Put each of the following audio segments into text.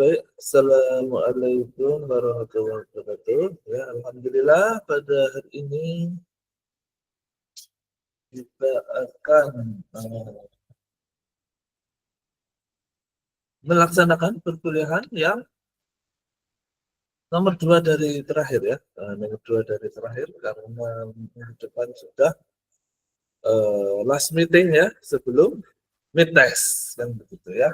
Assalamualaikum warahmatullahi wabarakatuh. Ya, alhamdulillah pada hari ini kita akan melaksanakan perkuliahan yang nomor 2 dari terakhir ya. Nomor 2 dari terakhir karena minggu depan sudah last meeting ya sebelum mid test kan begitu ya.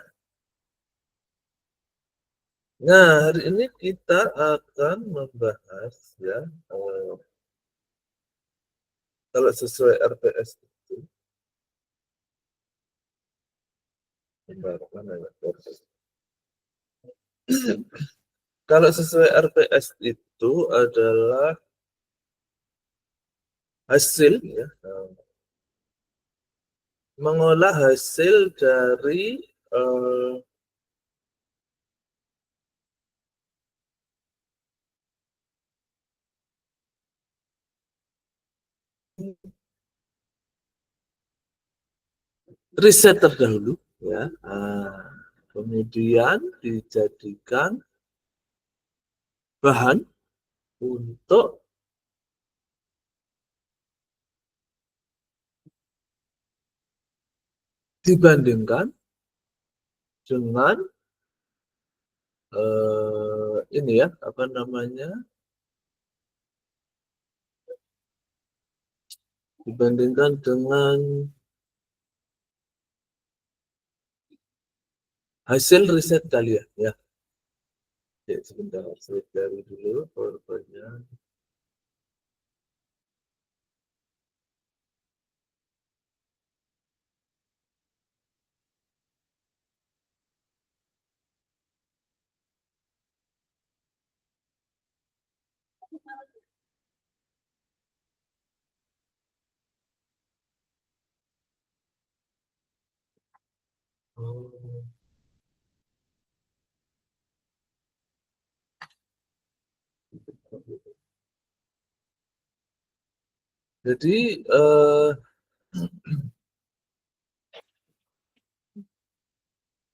Nah, hari ini kita akan membahas ya kalau sesuai RPS itu kalau sesuai RPS itu adalah hasil ya, mengolah hasil dari riset terdahulu ya, kemudian dijadikan bahan untuk dibandingkan dengan ini ya apa namanya, dibandingkan dengan hasil riset kalian ya. Ya sebentar, saya cari dulu powerpoint-nya. Jadi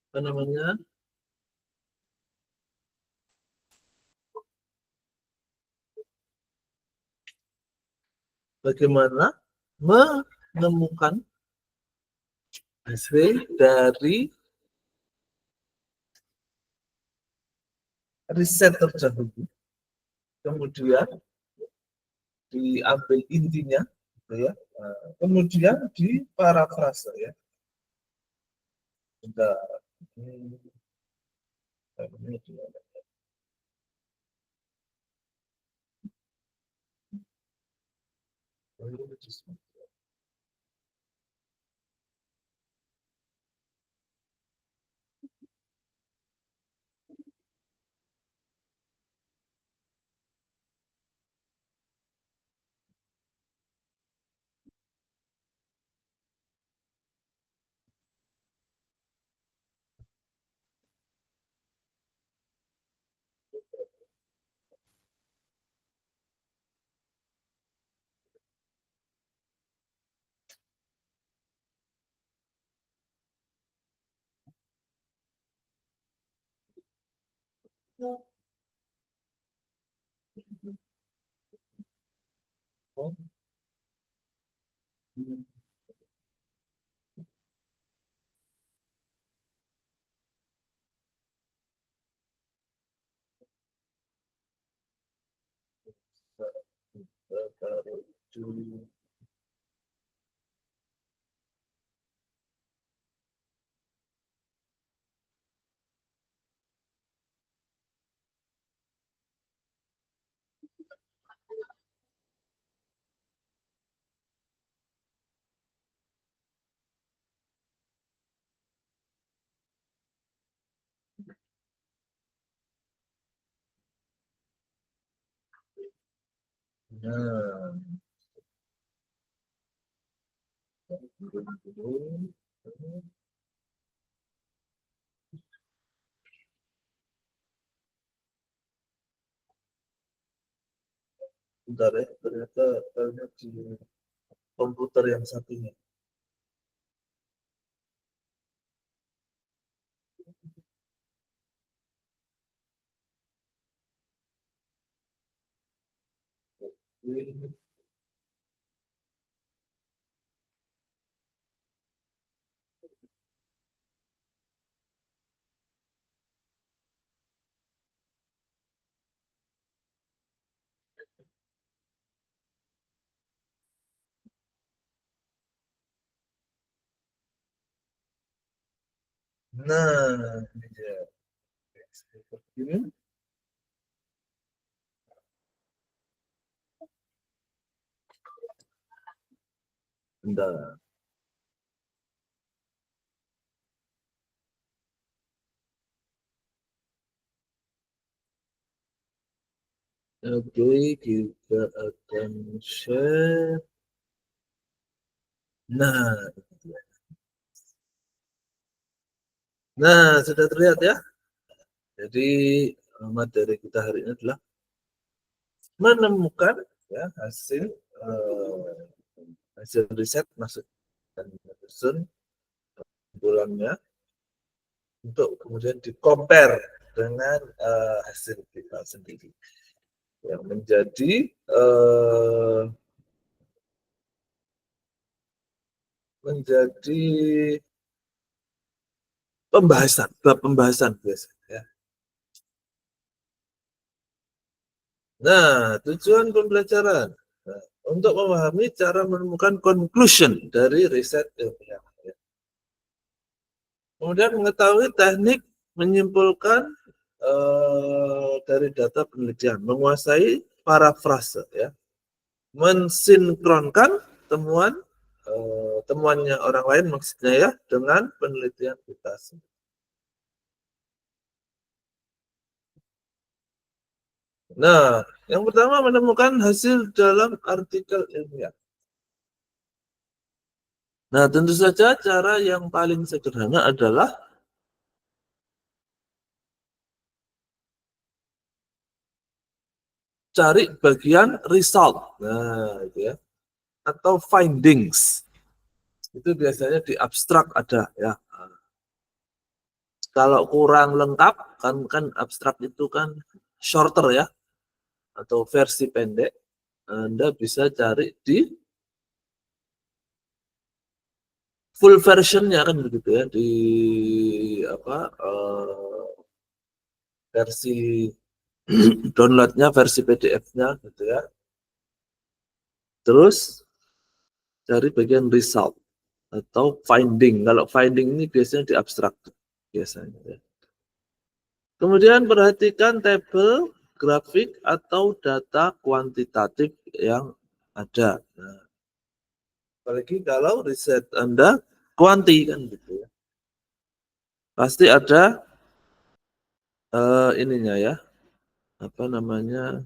apa namanya, bagaimana menemukan hasil dari riset terdahulu, kemudian diambil intinya, gitu ya, kemudian diparafrase ya. Sudah, nah, bentar ya, ternyata di komputer yang satunya. Nah, ini dia. Seperti ini. Bentar. Oke, kita akan share. Nah, ini dia. Nah, sudah terlihat ya. Jadi materi kita hari ini adalah menemukan ya eh, hasil riset masuk dan menyusun bulannya untuk kemudian di compare dengan hasil kita sendiri yang menjadi pembahasan bab pembahasan biasanya ya. Nah, tujuan pembelajaran untuk memahami cara menemukan conclusion dari riset ilmiah. Kemudian mengetahui teknik menyimpulkan dari data penelitian, menguasai parafrase, ya, mensinkronkan temuannya orang lain maksudnya ya dengan penelitian kita. Nah, yang pertama menemukan hasil dalam artikel ilmiah. Nah, tentu saja cara yang paling sederhana adalah cari bagian result. Nah, itu ya. Atau findings. Itu biasanya di abstrak ada ya. Kalau kurang lengkap kan abstrak itu kan shorter ya atau versi pendek. Anda bisa cari di full versionnya kan begitu ya di apa versi downloadnya versi PDF-nya gitu ya. Terus cari bagian result atau finding. Kalau finding ini biasanya di abstrak biasanya ya. Kemudian perhatikan tabel, grafik, atau data kuantitatif yang ada. Nah, apalagi kalau riset Anda kuanti kan gitu ya. Pasti ada ininya ya, apa namanya,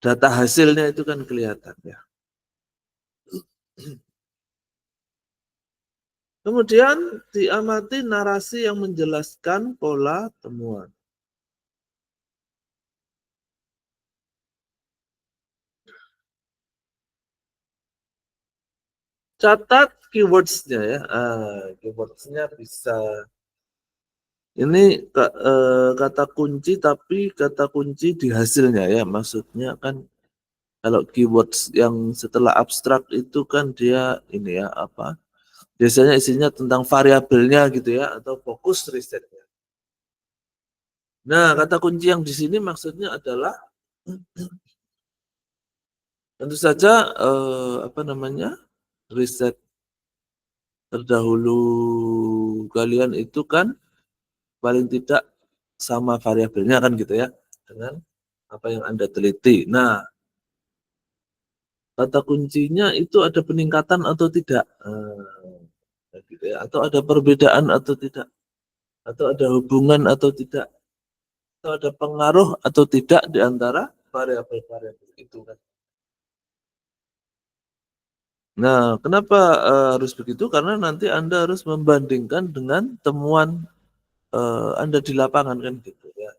data hasilnya itu kan kelihatan ya. Kemudian diamati narasi yang menjelaskan pola temuan. Catat keywords-nya ya. Keywords-nya bisa ini kata kunci tapi kata kunci di hasilnya ya. Maksudnya kan kalau keywords yang setelah abstrak itu kan dia ini ya apa? Biasanya isinya tentang variabelnya gitu ya atau fokus risetnya. Nah, kata kunci yang di sini maksudnya adalah tentu saja apa namanya? Riset terdahulu kalian itu kan paling tidak sama variabelnya kan gitu ya dengan apa yang Anda teliti. Nah, kata kuncinya itu ada peningkatan atau tidak, gitu ya. Atau ada perbedaan atau tidak, atau ada hubungan atau tidak, atau ada pengaruh atau tidak di antara variabel-variabel itu kan. Nah, kenapa harus begitu? Karena nanti Anda harus membandingkan dengan temuan Anda di lapangan kan gitu ya.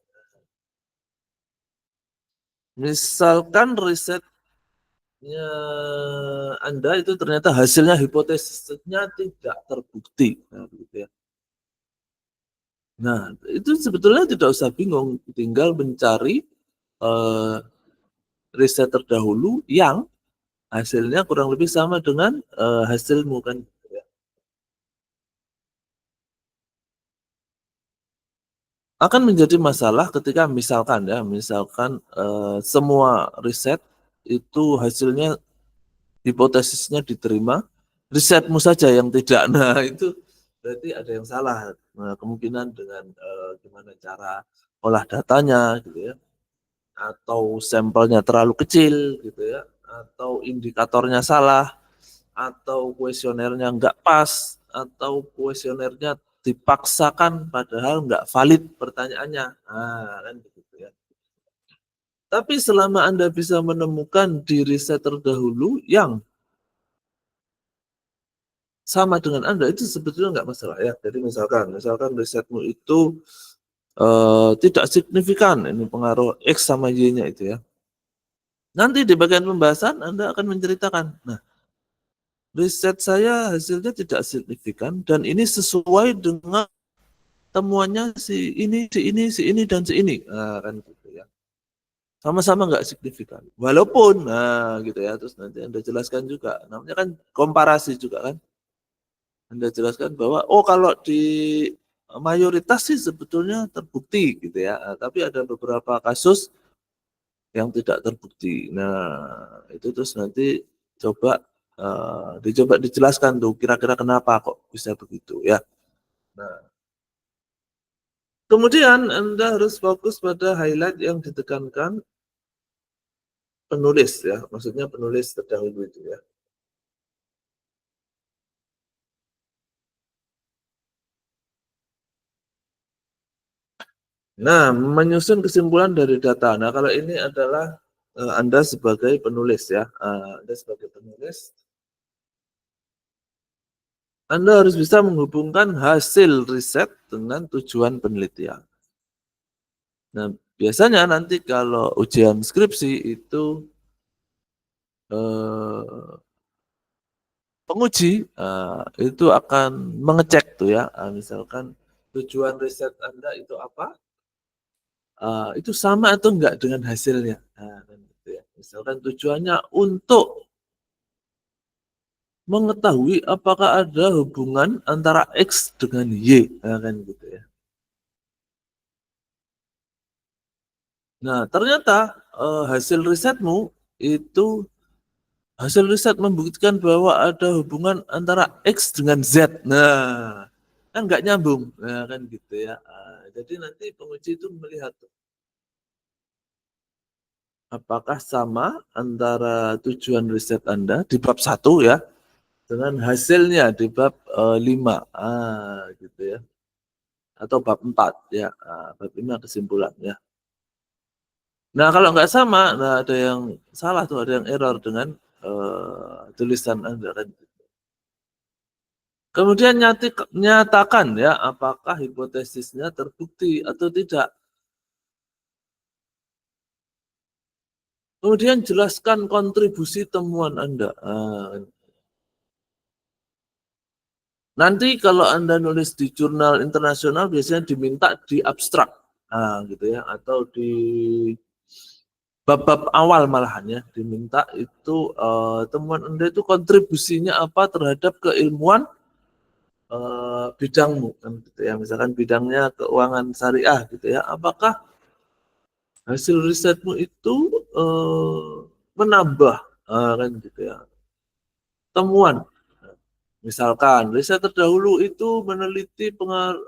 Misalkan risetnya Anda itu ternyata hasilnya hipotesisnya tidak terbukti. Nah, gitu ya. Nah, itu sebetulnya tidak usah bingung, tinggal mencari eh, riset terdahulu yang hasilnya kurang lebih sama dengan hasilmu kan. Akan menjadi masalah ketika misalkan semua riset itu hasilnya hipotesisnya diterima, risetmu saja yang tidak. Nah, itu berarti ada yang salah. Nah, kemungkinan dengan gimana cara olah datanya gitu ya, atau sampelnya terlalu kecil gitu ya, atau indikatornya salah, atau kuesionernya nggak pas, atau kuesionernya dipaksakan padahal nggak valid pertanyaannya. Nah, kan begitu ya. Tapi selama Anda bisa menemukan di riset terdahulu yang sama dengan Anda, itu sebetulnya nggak masalah ya. Jadi misalkan risetmu itu tidak signifikan, ini pengaruh X sama Y-nya itu ya. Nanti di bagian pembahasan Anda akan menceritakan, nah riset saya hasilnya tidak signifikan dan ini sesuai dengan temuannya si ini, si ini, si ini, dan si ini. Nah, kan gitu ya. Sama-sama nggak signifikan. Walaupun, nah gitu ya, terus nanti Anda jelaskan juga. Namanya kan komparasi juga kan. Anda jelaskan bahwa, oh kalau di mayoritas sih sebetulnya terbukti gitu ya. Nah, tapi ada beberapa kasus yang tidak terbukti. Nah, itu terus nanti coba dicoba dijelaskan tuh kira-kira kenapa kok bisa begitu ya. Nah, kemudian Anda harus fokus pada highlight yang ditekankan penulis ya, maksudnya penulis terdahulu itu ya. Nah, menyusun kesimpulan dari data. Nah, kalau ini adalah Anda sebagai penulis ya, Anda sebagai penulis, Anda harus bisa menghubungkan hasil riset dengan tujuan penelitian. Nah, biasanya nanti kalau ujian skripsi itu penguji itu akan mengecek tuh ya, misalkan tujuan riset Anda itu apa, itu sama atau enggak dengan hasilnya. Nah, kan gitu ya. Misalkan tujuannya untuk mengetahui apakah ada hubungan antara X dengan Y, nah, kan gitu ya. Nah, ternyata hasil risetmu itu hasil riset membuktikan bahwa ada hubungan antara X dengan Z. Nah, kan nggak nyambung, nah, kan gitu ya. Jadi nanti penguji itu melihat apakah sama antara tujuan riset Anda di bab 1 ya dengan hasilnya di bab 5. Gitu ya. Atau bab 4 ya. Bab 5 kesimpulan ya. Nah, kalau nggak sama, nah ada yang salah tuh, ada yang error dengan tulisan Anda kan. Kemudian nyatakan ya apakah hipotesisnya terbukti atau tidak. Kemudian jelaskan kontribusi temuan Anda. Nanti kalau Anda nulis di jurnal internasional biasanya diminta di abstrak. Gitu ya, atau di bab-bab awal malahan ya, diminta itu temuan Anda itu kontribusinya apa terhadap keilmuan bidangmu kan gitu ya. Misalkan bidangnya keuangan syariah gitu ya. Apakah hasil risetmu itu menambah kan gitu ya temuan. Misalkan riset terdahulu itu meneliti pengaruh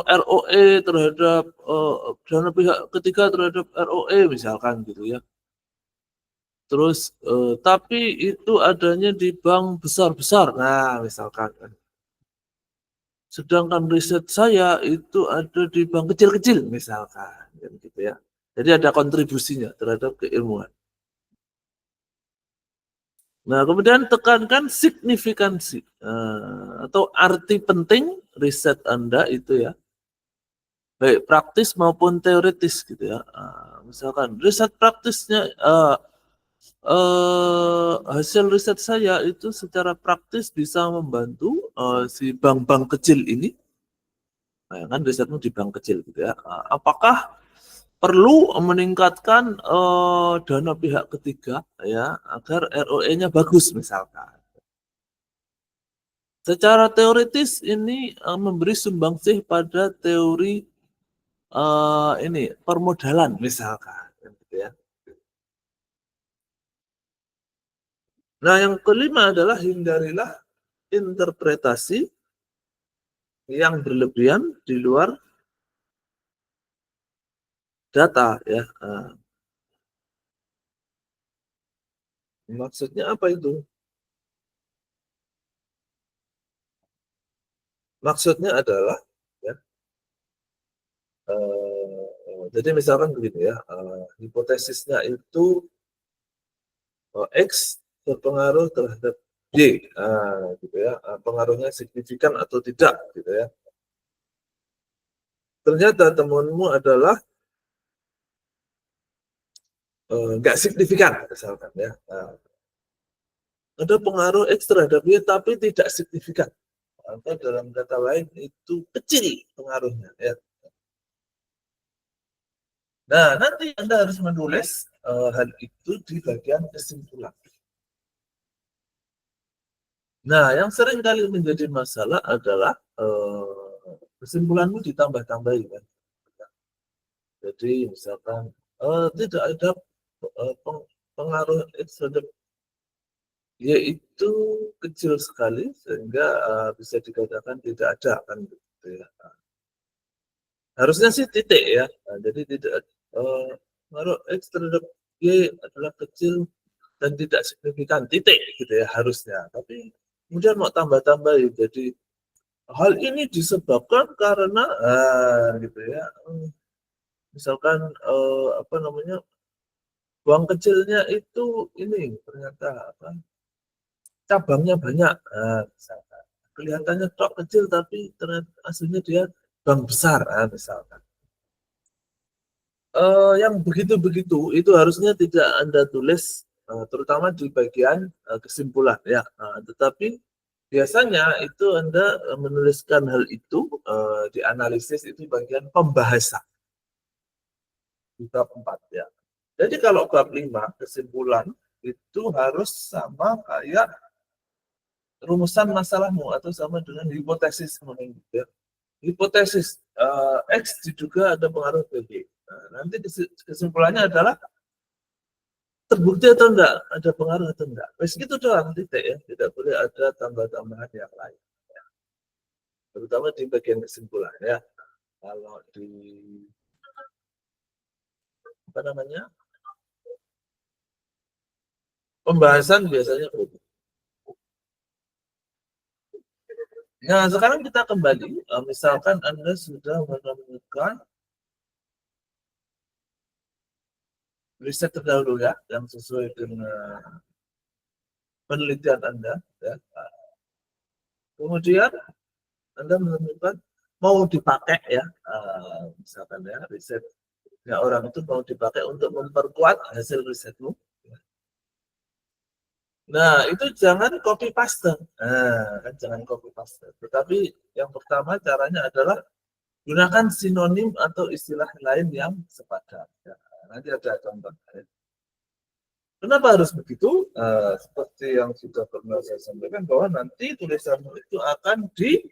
ROE terhadap dana pihak ketiga terhadap ROE misalkan gitu ya. Terus tapi itu adanya di bank besar-besar. Nah, misalkan kan. Sedangkan riset saya itu ada di bank kecil-kecil misalkan gitu ya. Jadi ada kontribusinya terhadap keilmuan. Nah, kemudian tekankan signifikansi atau arti penting riset Anda itu ya, baik praktis maupun teoritis gitu ya. Misalkan riset praktisnya, hasil riset saya itu secara praktis bisa membantu si bank-bank kecil ini, nah, kan risetmu di bank kecil gitu ya. Apakah perlu meningkatkan dana pihak ketiga ya agar ROE-nya bagus misalkan. Secara teoritis ini memberi sumbangsih pada teori ini permodalan misalkan, gitu ya. Nah, yang kelima adalah hindarilah interpretasi yang berlebihan di luar data ya. Maksudnya apa itu? Maksudnya adalah ya, jadi misalkan begini ya, hipotesisnya itu X berpengaruh terhadap Y, gitu ya, pengaruhnya signifikan atau tidak, gitu ya. Ternyata temuanmu adalah nggak signifikan, misalkan ya. Ada pengaruh X terhadap Y, tapi tidak signifikan. Atau dalam kata lain itu kecil pengaruhnya, ya. Nah, nanti Anda harus menulis hal itu di bagian kesimpulan. Nah, yang sering kali menjadi masalah adalah kesimpulanmu ditambah-tambahi kan. Jadi misalkan tidak ada pengaruh terhadap yaitu kecil sekali sehingga bisa dikatakan tidak ada kan gitu ya. Harusnya sih titik ya. Nah, jadi tidak pengaruh X terhadap Y adalah kecil dan tidak signifikan titik gitu ya harusnya. Tapi kemudian mau tambah-tambah jadi hal ini disebabkan karena gitu ya. Misalkan apa namanya buang kecilnya itu ini ternyata apa cabangnya banyak. Misalkan kelihatannya tok kecil tapi ternyata aslinya dia bank besar, misalkan. Yang begitu-begitu itu harusnya tidak Anda tulis, terutama di bagian kesimpulan ya. Tetapi biasanya itu Anda menuliskan hal itu di analisis itu bagian pembahasan di bab 4 ya. Jadi kalau bab 5 kesimpulan itu harus sama kayak rumusan masalahmu atau sama dengan hipotesis ya. Hipotesis X diduga ada pengaruh BG. Nah, nanti kesimpulannya adalah terbukti atau enggak, ada pengaruh atau enggak. Meski itu doang titik ya, tidak boleh ada tambah-tambahan yang lain. Ya. Terutama di bagian kesimpulan ya. Kalau di apa namanya pembahasan biasanya begitu. Nah, sekarang kita kembali, misalkan Anda sudah menemukan riset terdahulu ya, yang sesuai dengan penelitian Anda. Ya. Kemudian Anda menemukan mau dipakai ya, misalkan ya risetnya orang itu mau dipakai untuk memperkuat hasil risetmu. Nah, itu jangan copy paste. Nah, kan jangan copy paste. Tetapi yang pertama caranya adalah gunakan sinonim atau istilah lain yang sepadan. Ya, nanti ada contoh. Kenapa harus begitu? Seperti yang sudah pernah saya sampaikan bahwa nanti tulisanmu itu akan dicek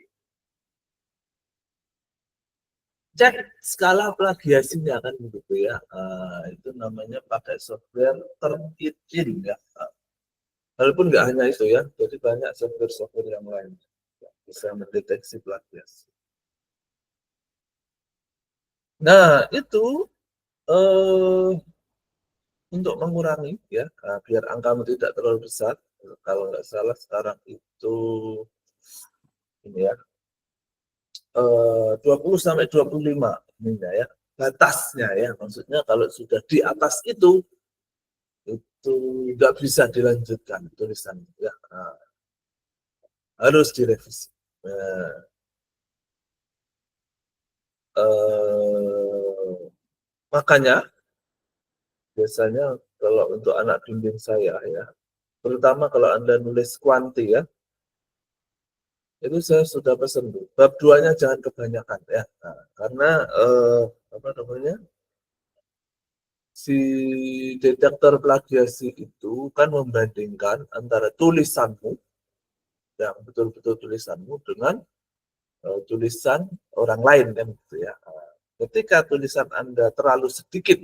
skala plagiasinya kan begitu ya. Itu namanya pakai software terizin ya. Walaupun nggak hanya itu ya, jadi banyak software-software yang lain yang bisa mendeteksi plagiasi. Nah, itu eh, untuk mengurangi ya, biar angkamu tidak terlalu besar. Kalau nggak salah sekarang itu ini ya, 20 sampai 25 ini ya, batasnya ya. Maksudnya kalau sudah di atas itu nggak bisa dilanjutkan tulisan ya. Harus direvisi. Makanya biasanya kalau untuk anak bimbing saya ya, terutama kalau Anda nulis kuanti ya, itu saya sudah pesan tuh. Bab 2-nya jangan kebanyakan ya. Nah, karena apa namanya? si detektor plagiasi itu kan membandingkan antara tulisanmu yang betul-betul tulisanmu dengan tulisan orang lain kan gitu ya. Ketika tulisan Anda terlalu sedikit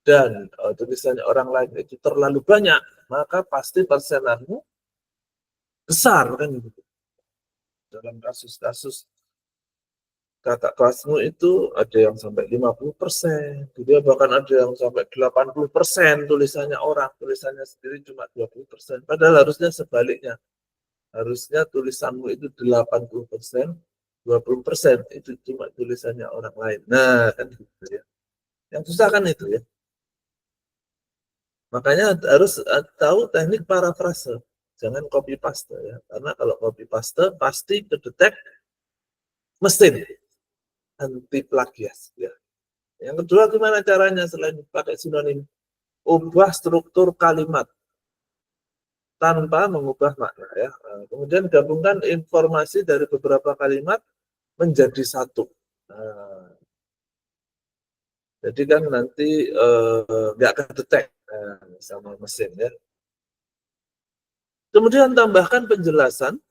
dan tulisannya orang lain itu terlalu banyak, maka pasti persenanmu besar kan gitu. Dalam kasus-kasus kakak kelasmu itu ada yang sampai 50%, dia bahkan ada yang sampai 80% tulisannya orang, tulisannya sendiri cuma 20%. Padahal harusnya sebaliknya. Harusnya tulisanmu itu 80%, 20% itu cuma tulisannya orang lain. Nah, kan gitu ya. Yang susah kan itu ya. Makanya harus tahu teknik parafrase. Jangan copy paste ya. Karena kalau copy paste pasti kedetek mesin anti plagiat ya. Yang kedua gimana caranya selain pakai sinonim? Ubah struktur kalimat tanpa mengubah makna ya. Kemudian gabungkan informasi dari beberapa kalimat menjadi satu. Jadi kan nanti nggak kedetek sama mesin ya. Kemudian tambahkan penjelasan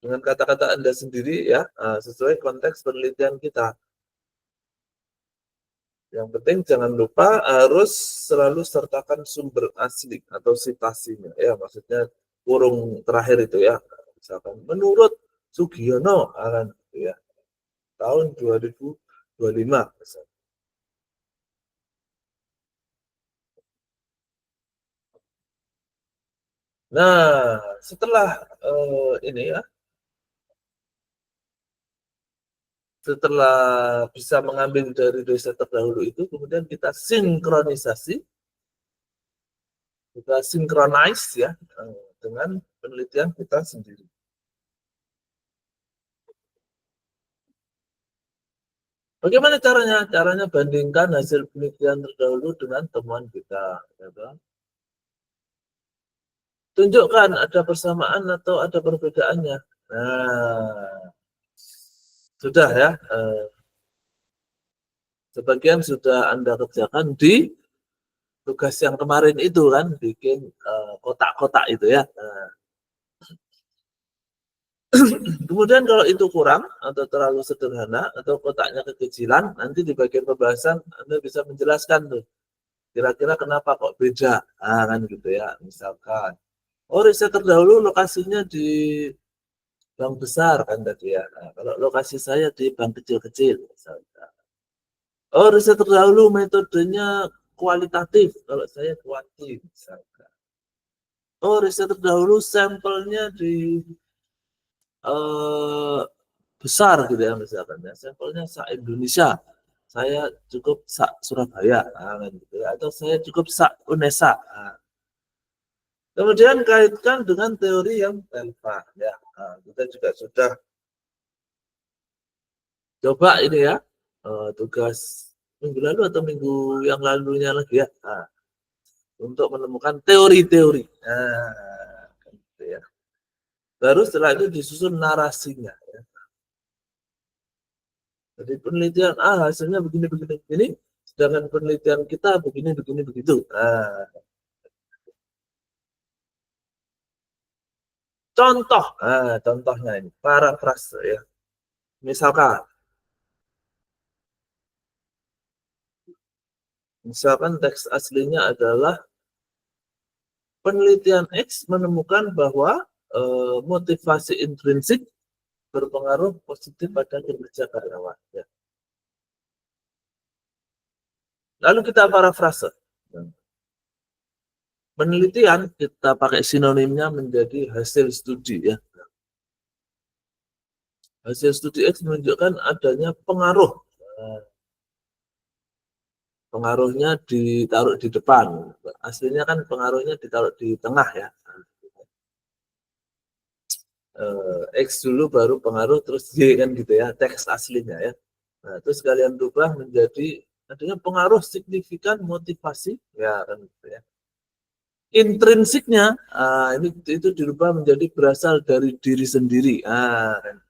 dengan kata-kata Anda sendiri ya, sesuai konteks penelitian kita. Yang penting jangan lupa harus selalu sertakan sumber asli atau citasinya ya, maksudnya kurung terakhir itu ya. Misalkan menurut Sugiono kan gitu ya. Tahun 2025 misalnya. Nah, setelah ini ya, setelah bisa mengambil dari riset terdahulu itu, kemudian kita sinkronisasi, kita synchronize ya dengan penelitian kita sendiri. Bagaimana caranya? Caranya bandingkan hasil penelitian terdahulu dengan temuan kita. Ya kan? Tunjukkan ada persamaan atau ada perbedaannya. Nah, sudah ya. Sebagian sudah Anda kerjakan di tugas yang kemarin itu kan, bikin kotak-kotak itu ya. Nah, kemudian kalau itu kurang atau terlalu sederhana atau kotaknya kekecilan, nanti di bagian pembahasan Anda bisa menjelaskan tuh. Kira-kira kenapa kok beda? Kan gitu ya. Misalkan, oh riset terdahulu lokasinya di bank besar kan tadi ya. Nah, kalau lokasi saya di bank kecil-kecil misalkan. Oh riset terdahulu metodenya kualitatif, kalau saya kuantitatif misalkan. Oh riset terdahulu sampelnya di eh, besar gitu ya misalkan ya, sampelnya se-Indonesia, saya cukup Surabaya kan gitu ya, atau saya cukup Unesa. Nah, kemudian kaitkan dengan teori yang relevan ya. Nah, kita juga sudah coba ini ya, tugas minggu lalu atau minggu yang lalunya lagi ya, nah, untuk menemukan teori-teori. Nah, gitu ya. Baru setelah itu disusun narasinya. Ya. Jadi penelitian hasilnya begini begini begini, sedangkan penelitian kita begini begini begitu. Nah, contoh, contohnya ini parafrase ya. Misalkan teks aslinya adalah penelitian X menemukan bahwa motivasi intrinsik berpengaruh positif pada kinerja karyawan. Ya. Lalu kita parafrase. Penelitian kita pakai sinonimnya menjadi hasil studi ya. Hasil studi X menunjukkan adanya pengaruh. Pengaruhnya ditaruh di depan. Aslinya kan pengaruhnya ditaruh di tengah ya. X dulu baru pengaruh terus Y kan gitu ya, teks aslinya ya. Nah, terus kalian rubah menjadi adanya pengaruh signifikan motivasi ya kan gitu ya. Intrinsiknya ini itu dirubah menjadi berasal dari diri sendiri. Kan.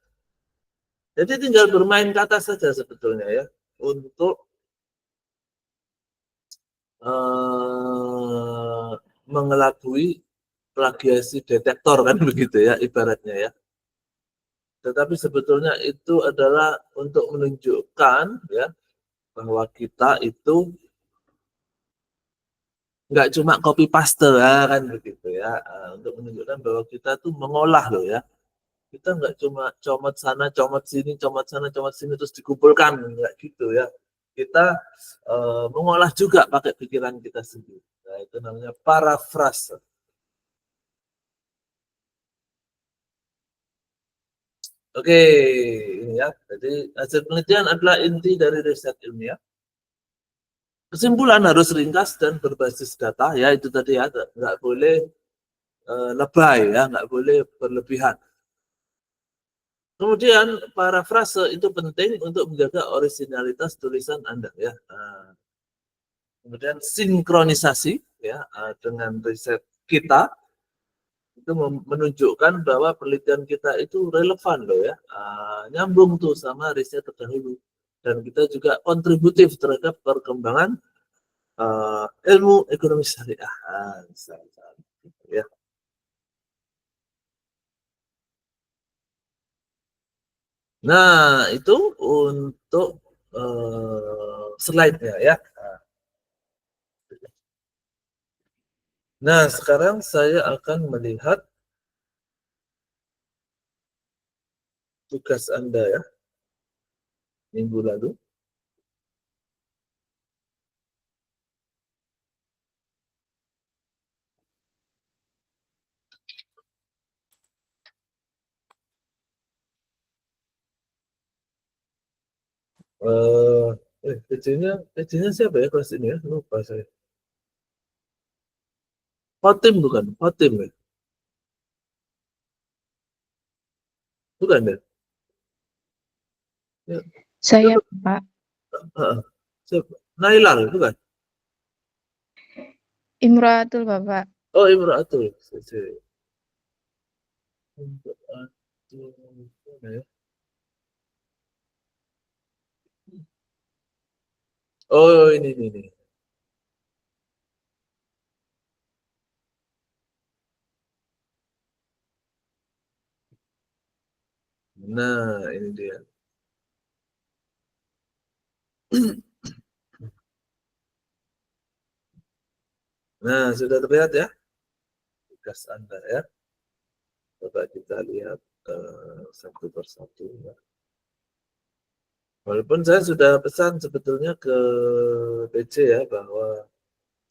Jadi tinggal bermain kata saja sebetulnya ya untuk mengelabui plagiasi detektor kan begitu ya ibaratnya ya. Tetapi sebetulnya itu adalah untuk menunjukkan ya bahwa kita itu nggak cuma copy paste ya kan begitu ya. Untuk menunjukkan bahwa kita tuh mengolah loh ya. Kita nggak cuma comot sana, comot sini terus dikumpulkan nggak gitu ya. Kita mengolah juga pakai pikiran kita sendiri. Nah, itu namanya parafrase. Oke, ini ya. Jadi hasil penelitian adalah inti dari riset ilmiah. Kesimpulan harus ringkas dan berbasis data. Ya itu tadi ya, nggak boleh lebay ya, nggak boleh berlebihan. Kemudian parafrase itu penting untuk menjaga originalitas tulisan Anda ya. Kemudian sinkronisasi ya dengan riset kita itu menunjukkan bahwa penelitian kita itu relevan loh ya, nyambung tuh sama riset terdahulu dan kita juga kontributif terhadap perkembangan ilmu ekonomi syariah misalnya, ya. Nah itu untuk slide-nya ya. Nah sekarang saya akan melihat tugas Anda ya minggu lalu. PJ-nya siapa ya kelas ini ya? Lupa saya. Fatim bukan? Fatim ya? Bukan ya? Ya. Saya, Pak. Siapa? Nailal, bukan? Imroatul, Bapak. Oh, Imraatul. Ya? Oh, ini. Nah, ini dia. Nah, sudah terlihat ya tugas Anda ya. Coba kita lihat satu persatu. Ya. Walaupun saya sudah pesan sebetulnya ke PJ ya bahwa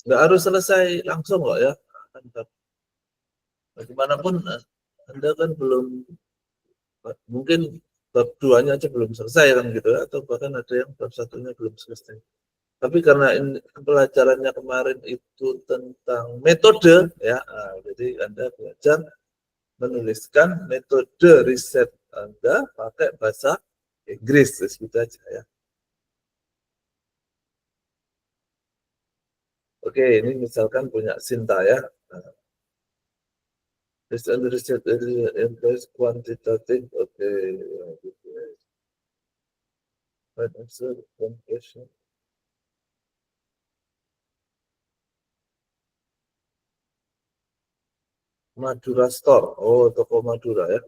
nggak harus selesai langsung kok ya. Bagaimanapun Anda kan belum, mungkin bab 2-nya aja belum selesai kan gitu ya, atau bahkan ada yang bab 1-nya belum selesai. Tapi karena ini pelajarannya kemarin itu tentang metode ya, jadi Anda belajar menuliskan metode riset Anda pakai bahasa Inggris, gitu aja ya. Oke, ini misalkan punya Sinta ya. Based on the research implies quantitative, oke. Right answer, one question. Madura Store. Oh, toko Madura ya.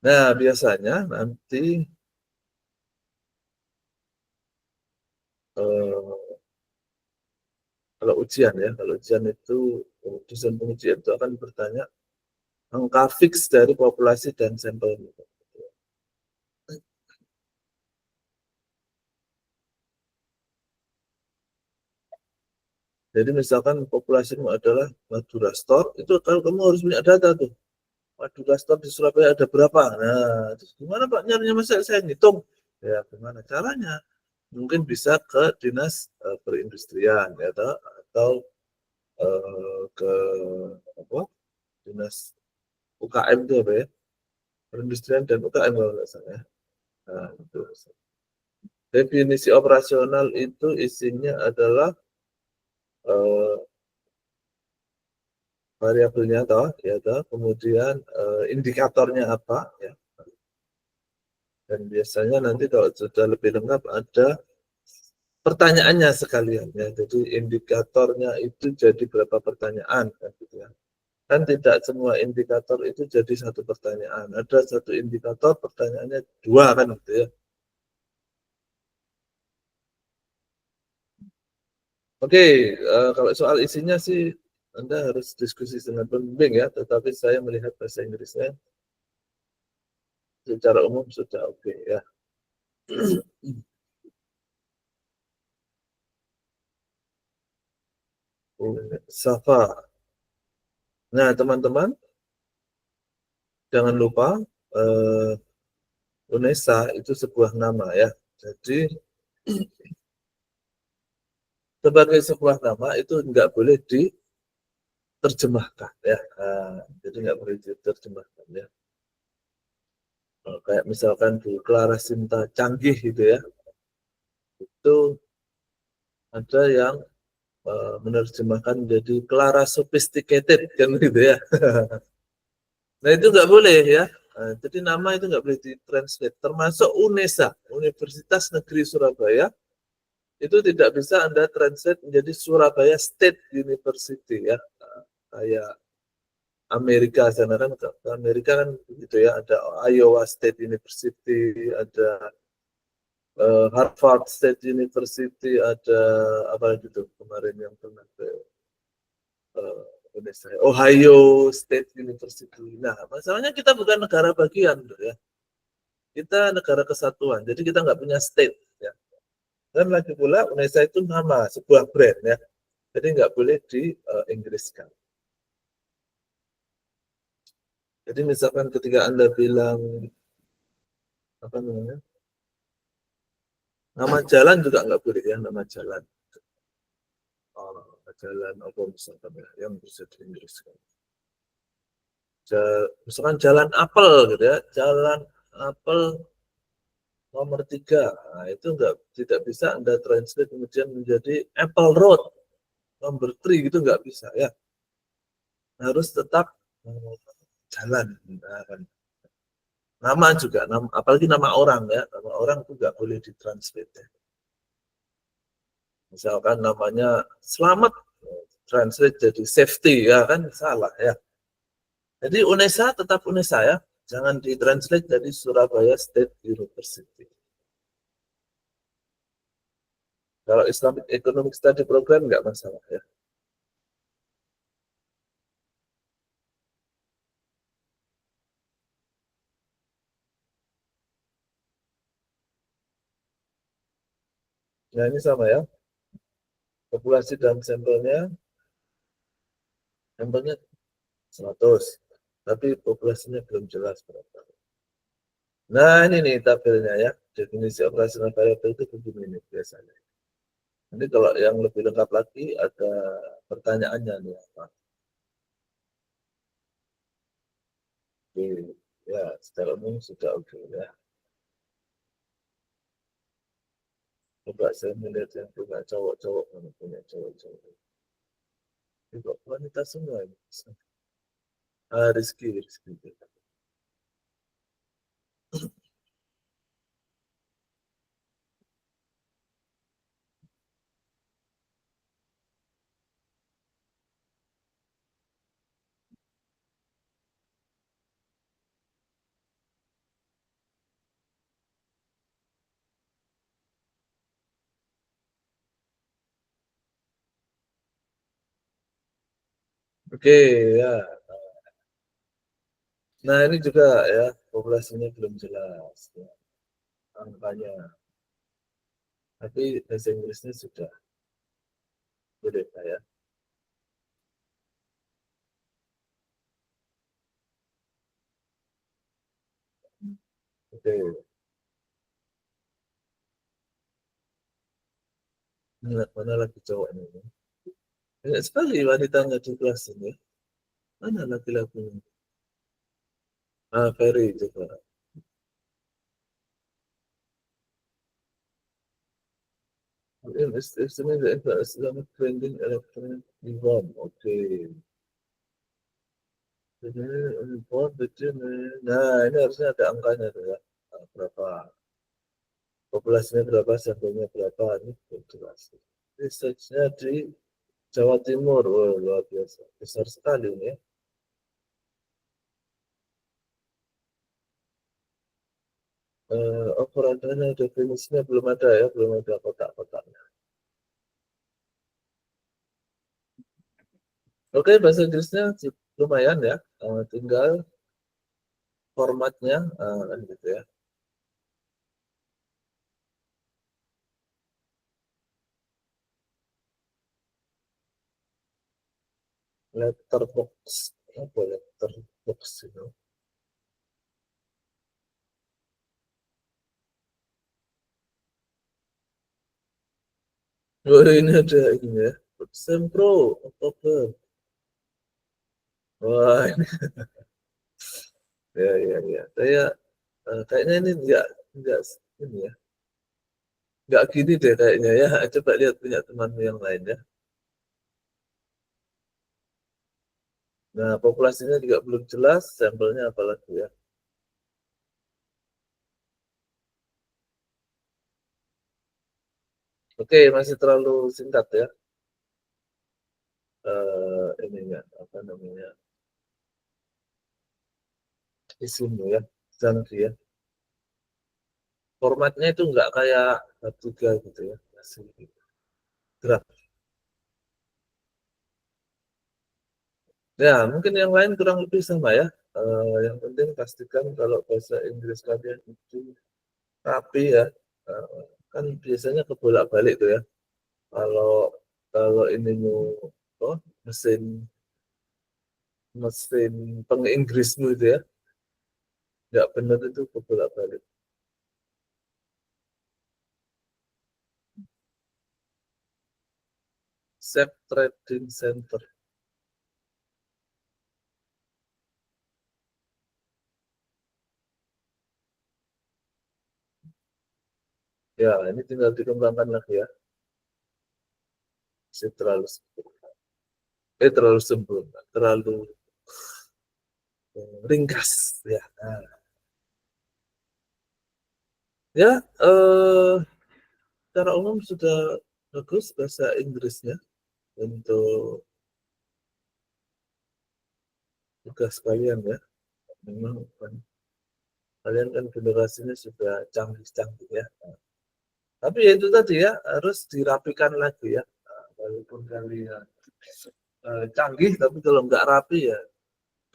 Nah, biasanya nanti kalau ujian ya, kalau ujian itu dosen penguji itu akan bertanya angka fix dari populasi dan sampel. Jadi misalkan populasimu adalah Madura Store, itu kalau kamu harus punya data tuh. Madura Store di Surabaya ada berapa? Nah, terus gimana Pak nyarinya, masa saya ngitung? Ya, gimana caranya? Mungkin bisa ke dinas perindustrian ya, atau ke apa? Dinas UKM itu apa ya? Perindustrian dan UKM kalau nggak salah ya. Nah, itu. Definisi operasional itu isinya adalah uh, variabelnya toh, ya toh, kemudian indikatornya apa ya. Dan biasanya nanti kalau sudah lebih lengkap ada pertanyaannya sekalian ya. Jadi indikatornya itu jadi berapa pertanyaan kan gitu ya. Kan tidak semua indikator itu jadi satu pertanyaan. Ada satu indikator pertanyaannya dua kan gitu ya. Oke, kalau soal isinya sih Anda harus diskusi dengan pembimbing ya, tetapi saya melihat bahasa Inggrisnya secara umum sudah oke ya. Safa. Nah, teman-teman, jangan lupa eh, UNESA itu sebuah nama ya. Jadi sebagai sebuah nama itu nggak boleh diterjemahkan ya. Jadi nggak boleh diterjemahkan ya. Kayak misalkan di Clara Sinta Canggih gitu ya, itu ada yang menerjemahkan menjadi Clara Sophisticated kan gitu ya. Nah itu nggak boleh ya. Jadi nama itu nggak boleh ditranslate. Termasuk UNESA, Universitas Negeri Surabaya, itu tidak bisa Anda translate menjadi Surabaya State University ya. Kayak Amerika sana kan, Amerika kan gitu ya, ada Iowa State University, ada Harvard State University, ada apa gitu kemarin yang pernah ke Ohio State University. Nah, masalahnya kita bukan negara bagian, ya. Kita negara kesatuan, jadi kita nggak punya state. Ya. Dan lagi pula Indonesia itu nama sebuah brand ya, jadi nggak boleh di Inggriskan. Jadi misalkan ketika Anda bilang apa namanya, nama jalan juga nggak boleh ya, nama jalan. Jalan apa misalkan ya, yang bisa di Inggriskan. Misalkan jalan apel gitu ya, jalan apel nomor 3. Nah, itu tidak bisa Anda translate kemudian menjadi Apple Road nomor 3 gitu nggak bisa ya. Harus tetap jalan. Nah, kan. Nama juga, apalagi nama orang ya. Nama orang itu nggak boleh ditranslate. Ya. Misalkan namanya Selamat, translate jadi safety ya kan salah ya. Jadi UNESA tetap UNESA ya. Jangan ditranslate dari Surabaya State University. Kalau Islamic Economic Study Program nggak masalah ya. Nah ini sama ya. Populasi dalam sampelnya 100. Tapi populasinya belum jelas berapa. Nah ini nih tabelnya ya. Definisi operasional variabel itu begini nih biasanya. Nanti kalau yang lebih lengkap lagi ada pertanyaannya nih apa. Oke, ya secara umum sudah oke ya. Coba saya melihat yang punya cowok-cowok, mana punya cowok-cowok. Ini kok wanita semua ini. Rizky, Rizky. Oke, ya. Nah ini juga ya populasinya belum jelas ya, angkanya. Tapi bahasa Inggrisnya sudah boleh ya. Oke, mana lagi cowoknya? Banyak sekali wanitanya di kelas ini. Mana laki-lakinya? Ferry juga. Estimate the Islamic trending electronic event. Oke. Jadi import, nah ini harusnya ada angkanya tuh ya. Berapa? populasinya berapa, sampelnya berapa, ini jelas. Research-nya di Jawa Timur, oh, luar biasa, besar sekali ini ya. Operandannya definisinya belum ada ya, belum ada kotak-kotaknya. Oke, bahasa Inggrisnya lumayan ya, tinggal formatnya kan gitu ya. Letterbox, apa letterbox itu? Oh, ini ada ini ya, Sempro, Oktober. Wah, ini, ya. Saya kayaknya ini enggak ini ya, enggak gini deh kayaknya ya. Coba lihat punya temanmu yang lain ya. Nah, populasinya juga belum jelas, sampelnya apalagi ya. Oke, masih terlalu singkat ya. Ininya apa namanya, isinya ya, Zandri ya. Formatnya itu enggak kayak tiga gitu ya, masih draft. Ya, mungkin yang lain kurang lebih sama ya. Yang penting pastikan kalau bahasa Inggris kalian itu rapi ya. Kan biasanya kebolak-balik tuh ya. Kalau kalau ini mau oh, mesin mesin penginggrismu itu ya, nggak benar itu kebolak-balik. Safe Trading Center. Ya, ini tinggal dikembangkan lagi ya. Masih terlalu sempurna. Terlalu sempurna, terlalu ringkas ya. Nah, ya, secara umum sudah bagus bahasa Inggrisnya untuk tugas kalian ya. Memang kan, kalian kan generasinya sudah canggih-canggih ya. Tapi ya itu tadi ya, harus dirapikan lagi ya. Walaupun kalian canggih, tapi kalau nggak rapi ya,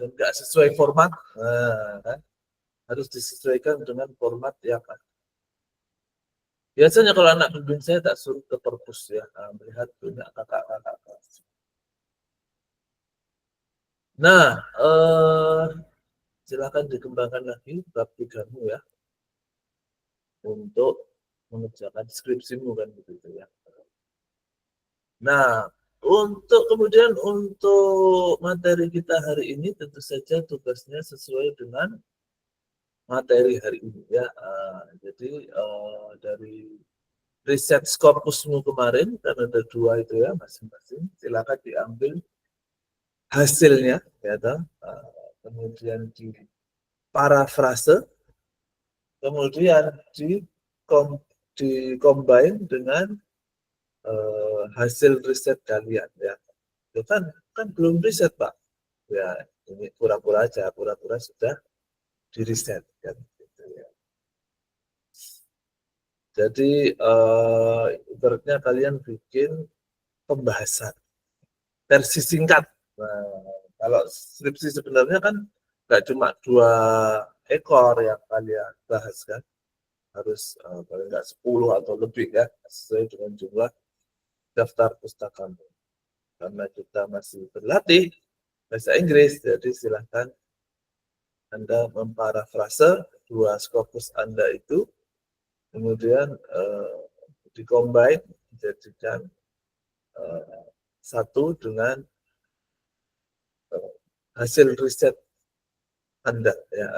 dan nggak sesuai format, kan, harus disesuaikan dengan format yang ada. Biasanya kalau anak bimbing saya tak suruh ke perpus ya, melihat punya kakak-kakak. Nah, silakan dikembangkan lagi bab 3-mu ya, untuk mengerjakan skripsimu kan begitu ya. Nah, untuk materi kita hari ini tentu saja tugasnya sesuai dengan materi hari ini ya. Jadi dari riset Scopusmu kemarin kan ada 2 itu ya masing-masing. Silakan diambil hasilnya ya toh. Kemudian di parafrase, kemudian kom, di combine dengan hasil riset kalian ya. Itu kan belum riset Pak. Ya, ini pura-pura aja, pura-pura sudah di riset kan gitu ya. Jadi ibaratnya kalian bikin pembahasan versi singkat. Nah, kalau skripsi sebenarnya kan nggak cuma 2 ekor yang kalian bahas kan, harus paling nggak 10 atau lebih ya, sesuai dengan jumlah daftar pustaka. Karena kita masih berlatih bahasa Inggris, jadi silahkan Anda memparafrase 2 Scopus Anda itu, kemudian dikombin dijadikan satu dengan hasil riset Anda ya,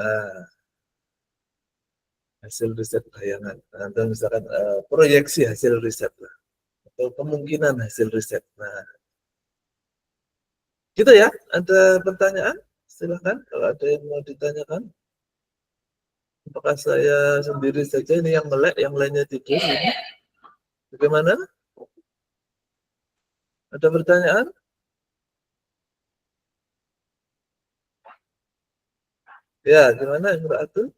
hasil riset bayangan atau misalkan proyeksi hasil riset lah, atau kemungkinan hasil riset. Nah, gitu ya. Ada pertanyaan? Silakan kalau ada yang mau ditanyakan. Apakah saya sendiri saja ini yang melek, yang lainnya tidur? Ini? Bagaimana? Ada pertanyaan? Ya, gimana Imra'atul?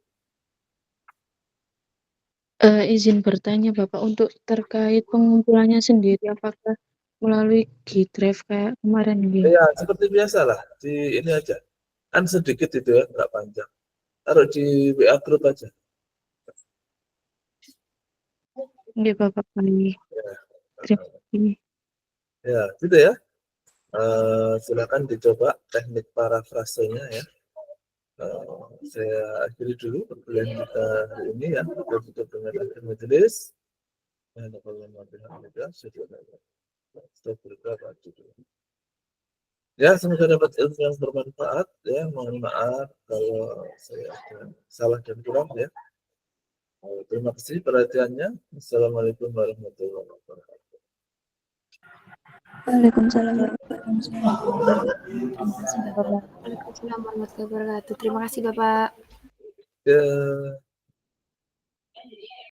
Izin bertanya Bapak, untuk terkait pengumpulannya sendiri, apakah melalui G-Drive kayak kemarin gitu? Ya, seperti biasalah. Di ini aja. Kan sedikit itu ya, nggak panjang. Taruh di WA group aja. Nggih Bapak, baik. Ya, Terima kasih. ya gitu ya. Silakan dicoba teknik parafrasenya ya. Saya akhiri dulu perkuliahan kita hari ini ya. Kita tutup dengan akhir majelis. Ya, semoga dapat ilmu yang bermanfaat ya. Mohon maaf kalau saya ada salah dan kurang ya. Terima kasih perhatiannya. Assalamualaikum warahmatullahi wabarakatuh. Waalaikumsalam warahmatullahi wabarakatuh. Terima kasih Bapak. Waalaikumsalam warahmatullahi wabarakatuh. Terima kasih Bapak. Ya.